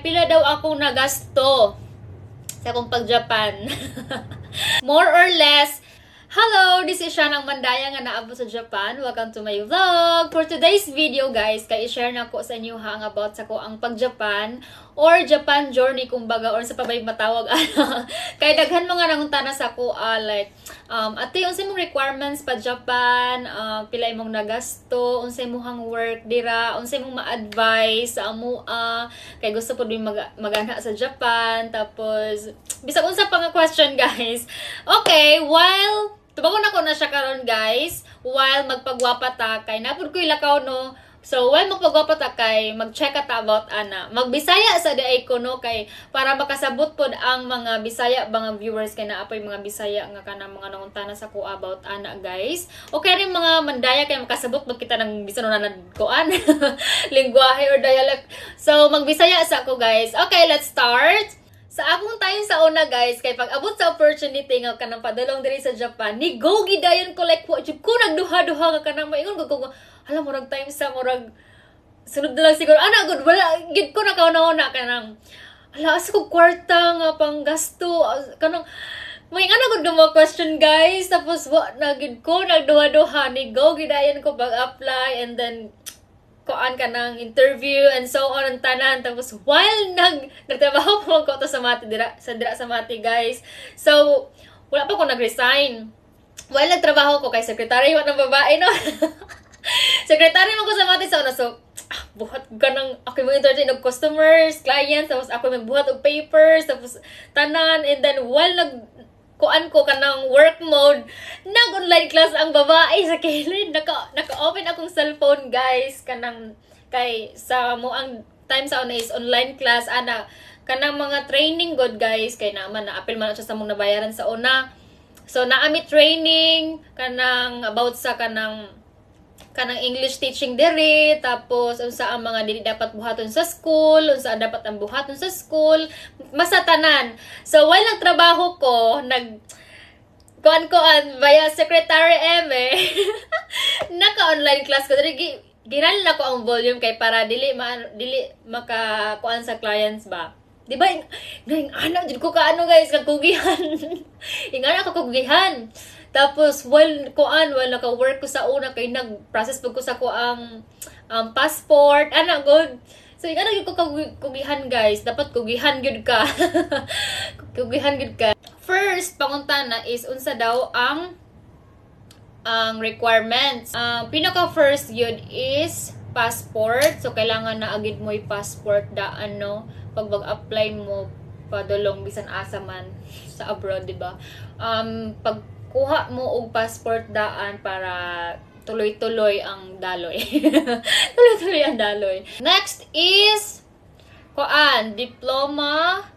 pila daw akong nagasto sa akong pag-Japan. More or less, hello, this is Shanang Mandaya nga naabot sa Japan. Welcome to my vlog. For today's video guys, kay i-share na ko sa inyo ang about sa ko ang pag-Japan or Japan journey kumbaga or sa pabay matawag ana. Kay daghan mga nangutana sa ko like ate unsay mong requirements pa Japan, pila imong nagasto, unsay imong work dira, unsay imong ma-advise sa amo kay gusto pud magana sa Japan tapos bisag unsa pa nga question guys. Okay, while tubagon ako na siya karon guys, while magpagwapa ta kay napud ko ilakaw no. So while magpagwapa ta kay mag-check ta about ana. Magbisaya sa day ko no kay para makasabot pod ang mga Bisaya mga viewers kay naapoy mga Bisaya nga kana mga nanguntana sa ko about ana guys. Okay rin mga Mandaya kay makasabot mag kita ng bisan na kuan lingwahe or dialect. So magbisaya sa ko guys. Okay, let's start. Sa akong time sa una guys, kay pag abot sa opportunity nga kanang padulong diri sa Japan, ni go gidayon ko like what ko nagduha-duha nga kanang maingon ko hala murag time sa murag sunod na lang siguro ana good wala gid ko nakauna-una kanang hala asa ko kwarta nga panggasto kanang may ana gud mo question guys tapos wa na gid ko nagduha-duha ni go gidayon ko pag-apply and then kuan ka ng interview and so on ang tanan tapos while nagtrabaho po ko to sa Mati dira sa Mati guys, so wala pa ko nag-resign while nagtrabaho ko kay secretary wa ng babae no secretary mo ko sa Mati sa una, so buhat ka ng ako mo entertain of customers, clients, tapos ako magbuhat og papers tapos tanan and then while kuan ko kanang work mode, nag-online class ang babae sa kilid. Naka-open akong cellphone, guys. Kanang, kay, sa mo ang time sa una is online class. Ana, kanang mga training god, guys. Kay naman, na-apil man siya sa mong nabayaran sa una. So, naami training, kanang, about sa kanang English teaching diri, tapos unsa ang mga dili dapat buhaton sa school, unsa dapat ang buhaton sa school, masatanan. So while nagtrabaho ko, kuan via Secretary Eme, naka-online class ko diri ginala ko ang volume kay para dili maka kuan sa clients ba. Di ba? Ngayon, anak, dito ko kaano guys, kakugihan. Ingana kakugihan. Tapos, while naka-work ko sa una, kay nag-process po ko sa ko ang passport. Anak, good. So, ingana yun ko kugihan guys. Dapat kugihan yun ka. Kugihan yun ka. First, panguntana is, unsa daw ang requirements. Pinaka-first yun is passport. So, kailangan na agad mo yung passport daan, no? Pag mag-apply mo padulong bisan asa man sa abroad, di ba? Pagkuha mo og passport daan para tuloy-tuloy ang daloy. Tuloy-tuloy ang daloy. Next is diploma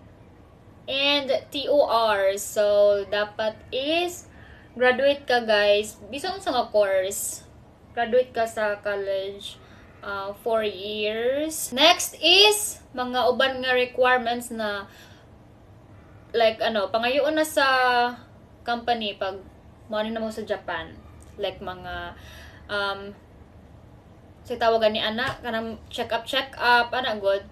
and TOR. So dapat is graduate ka guys. Bisan sa nga course. Graduate ka sa college. 4 years. Next is mga uban nga requirements na like pangayoon na sa company pag money na mo sa Japan. Like mga sa tawagan ni ana kanang check up ana good.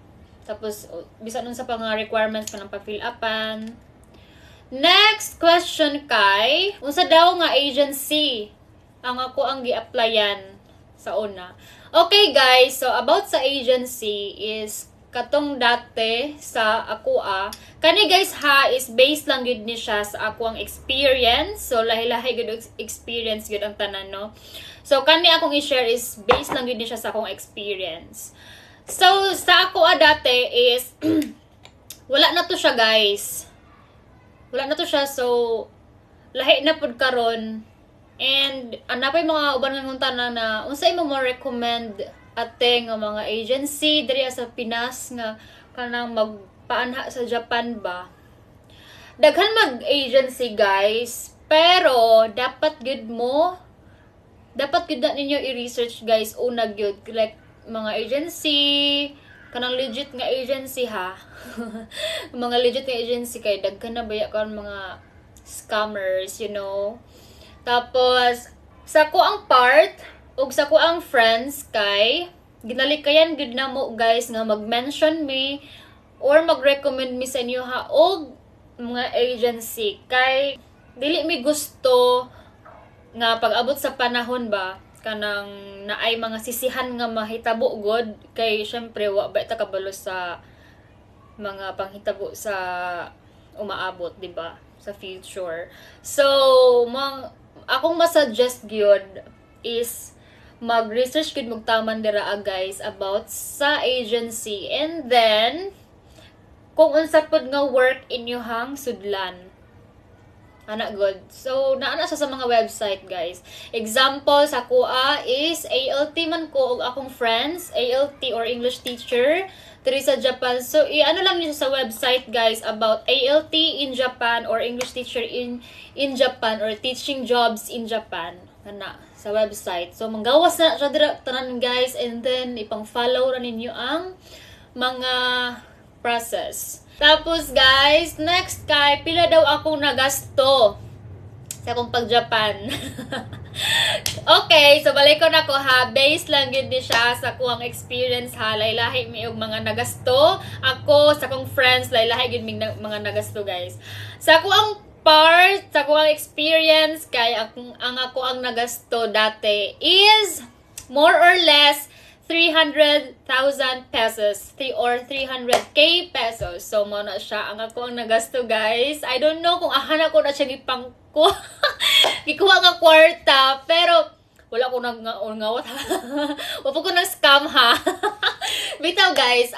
Tapos bisan unsa pa nga requirements kanang pa-fill upan. Next question kay unsa daw nga agency ang ako ang gi-applyan sa una. Okay guys, so about sa agency is katong dati sa ako kani guys is based lang gud ni siya sa ako ang experience. So lahi-lahi gud experience gud ang tanan no. So kani akong i-share is based lang gud ni siya sa akong experience. So sa ako dati is wala na to siya guys. Wala na to siya, so lahi na pud karon. And napay mga uban nga nguntana na unsay mo recommend ate nga mga agency diri sa Pinas nga kanang magpaanha sa Japan ba. Daghan mag-agency guys, pero dapat gud na ninyo i-research guys una gyud like mga agency kanang legit nga agency ha. Mga legit nga agency kay daghan na baya karon mga scammers, you know. Tapos, sa ko ang part, ug sa ko ang friends kay, ginalikayan gud na mo guys nga mag-mention me or mag-recommend mi sa inyo ha og mga agency kay dili mi gusto nga pag-abot sa panahon ba kanang naay mga sisihan nga mahitabo god kay syempre wa ba ta kabalo sa mga panghitabo sa umaabot, di ba, sa future. So akong masuggest gyud is mag-research gud magtaman dira guys about sa agency, and then kung unsa pod nga work inyohang sudlan ana good. So naana siya sa mga website guys. Example sa kuha is ALT man ko og akong friends, ALT or English teacher diri sa Japan. So i-ano lang niyo sa website guys about ALT in Japan or English teacher in Japan or teaching jobs in Japan ana sa website. So manggawas na siya dira tanan guys, and then ipang-follow ra ninyo ang mga process. Tapos guys, next kay pila daw akong nagasto sa akong pag-Japan. Okay, so balik ko na ko ha. Base lang yun di siya sa kuang experience ha. Laylahi mi og mga nagasto. Ako sa akong friends laylahi gyud mig mga nagasto guys. Sa kuang part, sa kuang experience kay ang ako ang nagasto dati is more or less 300,000 pesos or 300k pesos. So mo na siya ang ako ang nagasto guys. I don't know kung ahan ako na siya gipangko gikuha nga kwarta, pero wala ko nang ngawat ha. Wala ko nang scam ha. Bitaw guys,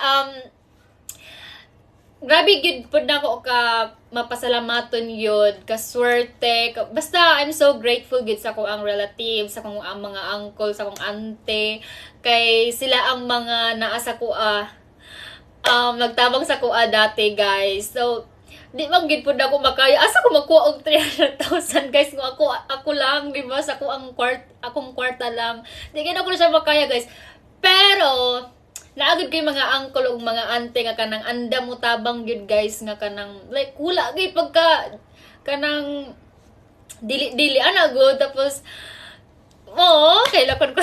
grabe gid pud nako ka mapasalamaton yun, kaswerte. Basta I'm so grateful gid sa akong relatives, sa akong mga uncle, sa akong auntie, kay sila ang mga naa sa kuha. Nagtabang sa kuha dati guys. So di man gid pud ako makaya. Asa ko makuha og 300,000 guys kung ako lang, di ba? Sa akong kwarta lang. Di gid ako na siya makaya guys. Pero naagid kay mga uncle ug mga auntie nga kanang anda mo tabang gyud guys nga kanang like wala gay pagka kanang dili ana good. Tapos kay lakon ko.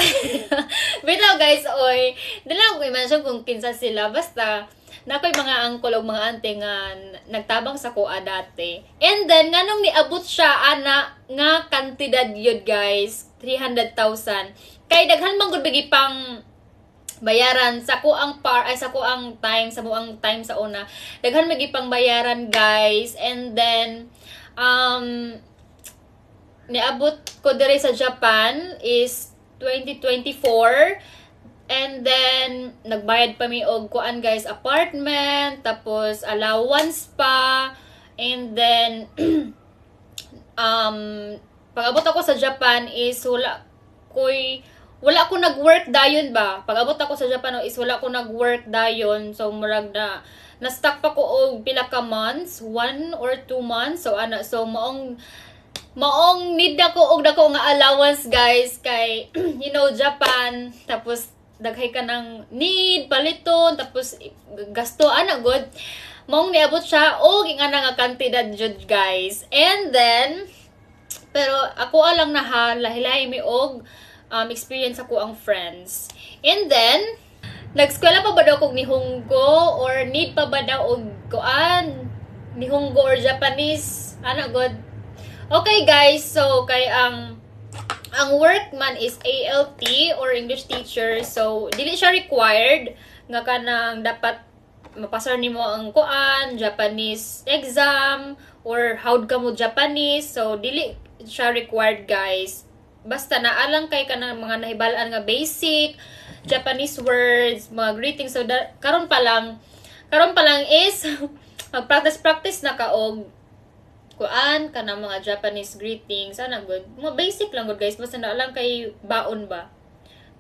Bitaw guys, oy, dili lang ko i-mention kung kinsa sila, basta nakoy mga uncle ug mga auntie nga nagtabang sa kuha dati. And then nganong niabot siya ana nga kantidad yun guys, 300,000. Kay daghan man gud bigi pang bayaran sa kuang sa kuang time, sa buang time sa una. Daghan magi pang bayaran guys, and then niabot ko diri sa Japan is 2024, and then nagbayad pa mi og kuan guys, apartment, tapos allowance pa, and then pag-abot ako sa Japan is wala ko nag-work dayon ba. Pag-abot ako sa Japan is wala ko nag-work dayon. So murag na stuck pa ko og pila ka months, 1 or 2 months. So so maong need ako og dako nga allowance guys kay you know Japan, tapos daghay ka ng need paliton, tapos gasto ana good. Maong niabot siya og ingana nga kantidad jud guys. And then pero ako alang na ha, lahi-lahi mi og experience ako ang friends. And then nag-eskwela pa ba daw kog Nihongo or need pa ba daw og kuan Nihongo or Japanese ana god. Okay guys, so kay ang work man is ALT or English teacher. So dili siya required nga kanang dapat mapasar nimo ang kuan Japanese exam or howd ka mo Japanese. So dili siya required guys. Basta naalang kay kanang mga nahibalaan nga basic Japanese words, mga greetings. So karon pa lang is magpractice na ka og kuan kanang mga Japanese greetings. Ana good. Mga basic lang good guys. Basta naalang kay baon ba.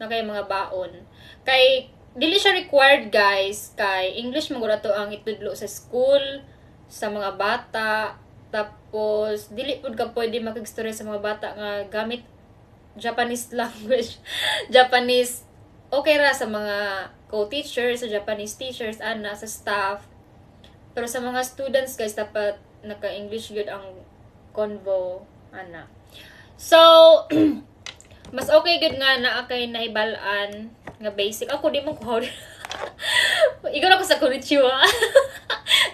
Na kay mga baon. Kay dili siya required guys. Kay English man gud ato ang itudlo sa school sa mga bata. Tapos dili pud ka pwede makig-story sa mga bata nga gamit Japanese language. Japanese okay ra sa mga co-teachers, sa Japanese teachers, ana sa staff. Pero sa mga students guys dapat naka-English good ang convo ana. So mas okay good nga na kay nahibalaan nga basic. Ako di man ko Ikaw na ko sa konnichiwa.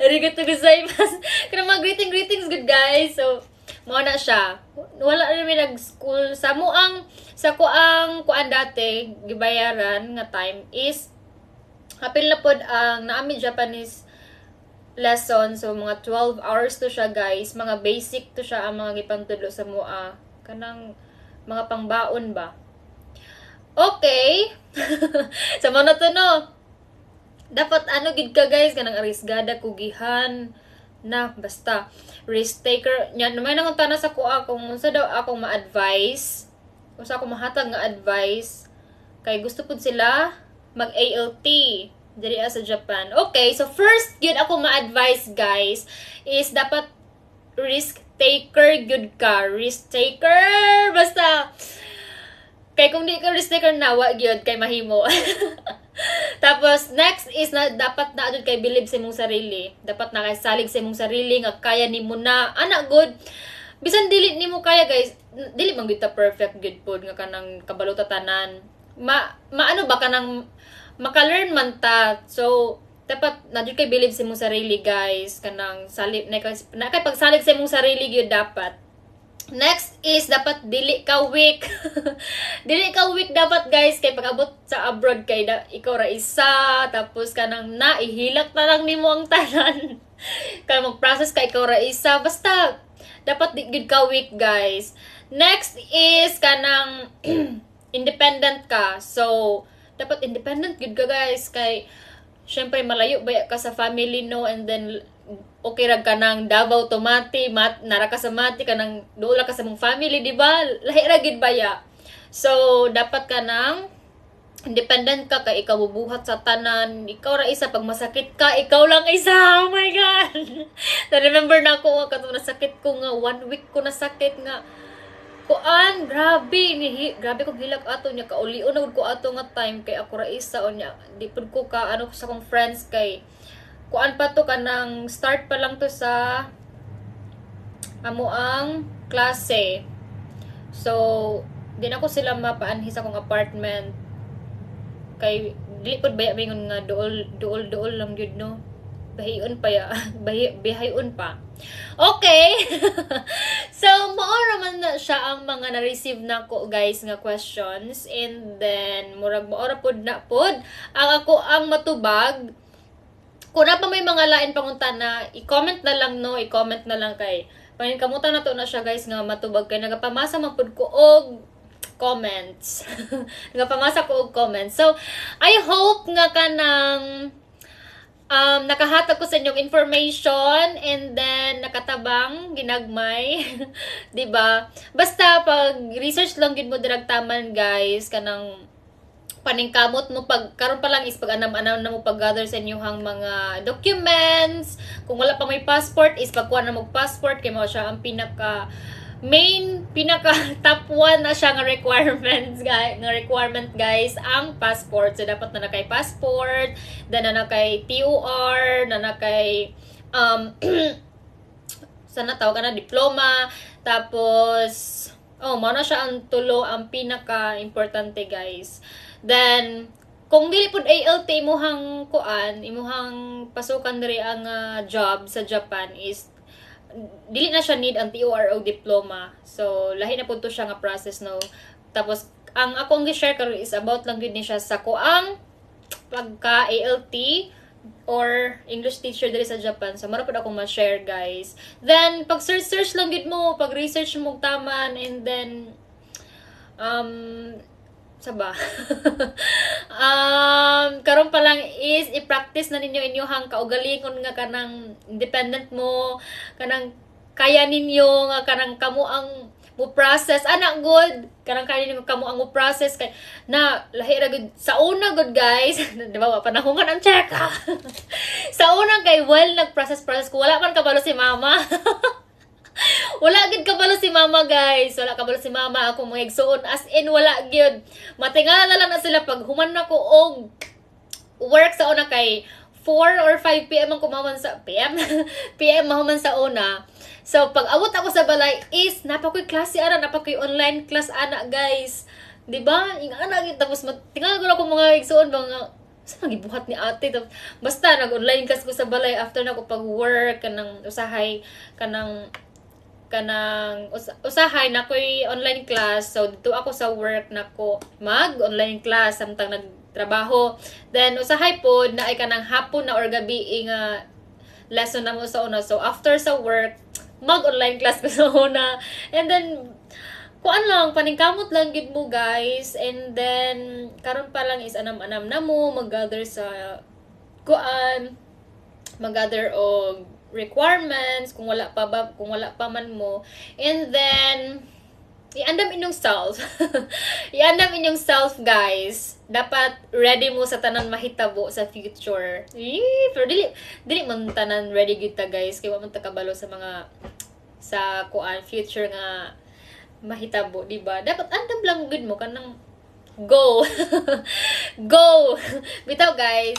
Arigatou gozaimasu. Kaya mga greetings good guys. So, mo na siya. Wala na may nag-school. Sa ko ang kuan dati, gibayaran nga time is, hapil na pod ang naami Japanese lesson. So, mga 12 hours to siya guys. Mga basic to siya ang mga gipangtudlo sa mua. Kanang mga pangbaon ba? Okay. Sa mga to no. Dapat ano gid ka guys kanang arisgada kugihan na basta risk taker nya may nang tanan sa kuha kung unsa daw akong ma-advise unsa akong mahatag nga advice kay gusto pud sila mag ALT diri sa Japan. Okay, so first gyud ako ma-advise guys is dapat risk taker gyud ka. Risk taker basta kay kung di ka risk taker nawa gyud kay mahimo. Tapos, next is na dapat na adud kay believe sa imong sarili. Dapat na kay salig sa imong sarili nga kaya nimo na. Ana good. Bisan dili nimo kaya guys, dili man gyud ta perfect good pod nga kanang kabalo ta tanan. Maano ba kanang maka-learn man ta. So, dapat na adud kay believe sa imong sarili guys. Kanang salig na kay pagsalig sa imong sarili gyud dapat. Next is dapat dili ka weak. Dili ka weak dapat guys kay pag-abot sa abroad kay ikaw ra isa tapos kanang naihilak na lang nimo ang tanan. Kay mag-process kay ikaw ra isa basta dapat di gud ka weak guys. Next is kanang independent ka. So dapat independent gud ka guys kay syempre malayo ba ka sa family no and then okay ra ka nang Davao to Mati, nara ka sa Mati ka nang doula ka sa mong family, di ba? Lahi ra gid baya. So dapat ka nang independent ka kay ikaw bubuhat sa tanan. Ikaw ra isa pag masakit ka, ikaw lang isa. Oh my god. Na-remember na ako katong nasakit ko nga 1 week ko nasakit nga kuan grabe ko hilak ato nya kaulion na ko ato nga time kay ako ra isa unya di pud ko ka ano sa kong friends kay kuan pa to kanang start pa lang to sa amo ang klase. So di na ko sila mapaanhi sa kong apartment kay dili pud baya mingon nga duol lang gyud no. Bahiyon pa ya. Bahiyon pa. Okay. So, mao naman na siya ang mga na-receive na ko guys nga questions and then murag mao ra pod na pod ang ako ang matubag. Kung na pa may mga lain pangunta na i-comment na lang no, i-comment na lang kay paningkamutan na to na siya guys nga matubag kay nagapamasa man pud ko og comments. Nagapamasa ko og comments. So, I hope nga kanang nakahatag ko sa inyong information and then nakatabang ginagmay. 'Di ba? Basta pag research lang gid mo dirag taman guys kanang paningkamot mo pag karon pa lang is pag anam-anam na mo pag-gather sa inyong mga documents. Kung wala pa may passport is pagkuha na mo passport kay mao siya ang pinaka top 1 na siya nga requirement guys ang passport. So dapat na kay passport, then na kay TOR, na kay sana tawag na diploma, tapos mao na siya ang tulo ang pinaka importante guys. Then kung dili pud ALT imuhang kuan, imuhang pasukan diri ang job sa Japan is dili na siya need ang TOR o diploma. So lahi na pud to siya nga process no. Tapos ang akong gi-share karon is about lang gid ni siya sa kuang pagka ALT or English teacher diri sa Japan. So mara pud akong ma-share guys. Then pag search lang gid mo, pag research mo taman and then saba. Karon pa lang is i-practice na ninyo inyong kaugalingon nga kanang independent mo, kanang kaya ninyo nga kanang kamo ang mo process ana good, kanang kaya ninyo kamo ang mo process kay na lahi ra good sa una good guys. Di ba panahongan ang check. Sa una kay nag-process ko wala man kabalo si mama. Wala gid kabalo si mama guys. Wala kabalo si mama ako mga igsuon. As in wala gyud. Matingala na lang na sila pag human na ko og work sa una kay 4 or 5 PM ang kumaman sa PM. PM mahuman sa una. So pag abot ako sa balay is napakoy klase ana, napakoy online class ana guys. 'Di ba? Ing ana gid tapos tingala ko mga igsuon mga Sa gibuhat ni ate. Basta, nag-online class ko sa balay after na ko pag-work, kanang usahay, usahay na ko'y online class. So, dito ako sa work na ko mag-online class samtang nagtrabaho. Then, usahay po na ay kanang hapon na or gabi nga lesson na mo sa una. So, after sa work, mag-online class ko sa una. And then, kuan lang, paningkamot lang gid mo guys. And then, karon pa lang is anam-anam na mo, mag-gather sa kuan, mag-gather og requirements kung wala pa man mo. And then, iandam inyong self. Iandam inyong self guys. Dapat ready mo sa tanan mahitabo sa future. Pero dili man tanan ready gyud ta guys, kay wa man ta kabalo sa mga sa kuan future nga mahitabo, di ba? Dapat andam lang good mo kanang go. Go. Bitaw guys.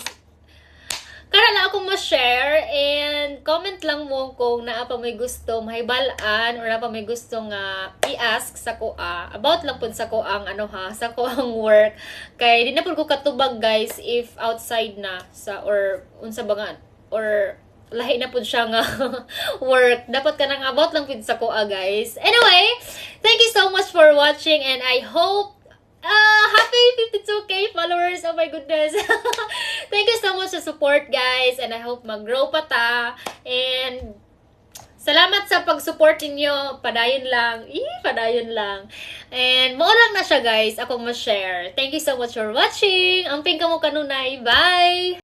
Kara na akong ma-share and comment lang mo kung naa pa may gusto mahibalaan or naa pa may gusto nga i-ask sa kuha. About lang pud sa kuha ang sa kuha ang work. Kay di na pud ko katubag guys if outside na sa or unsa ba nga or lahi na pud siya nga work. Dapat ka nang about lang pud sa kuha guys. Anyway, thank you so much for watching and I hope happy 52k followers. Oh my goodness. Thank you so much sa support guys and I hope mag-grow pa ta. And salamat sa pag-support ninyo. Padayon lang. Padayon lang. And mo lang na siya guys. Akong ma-share. Thank you so much for watching. Amping ka mo kanunay. Bye!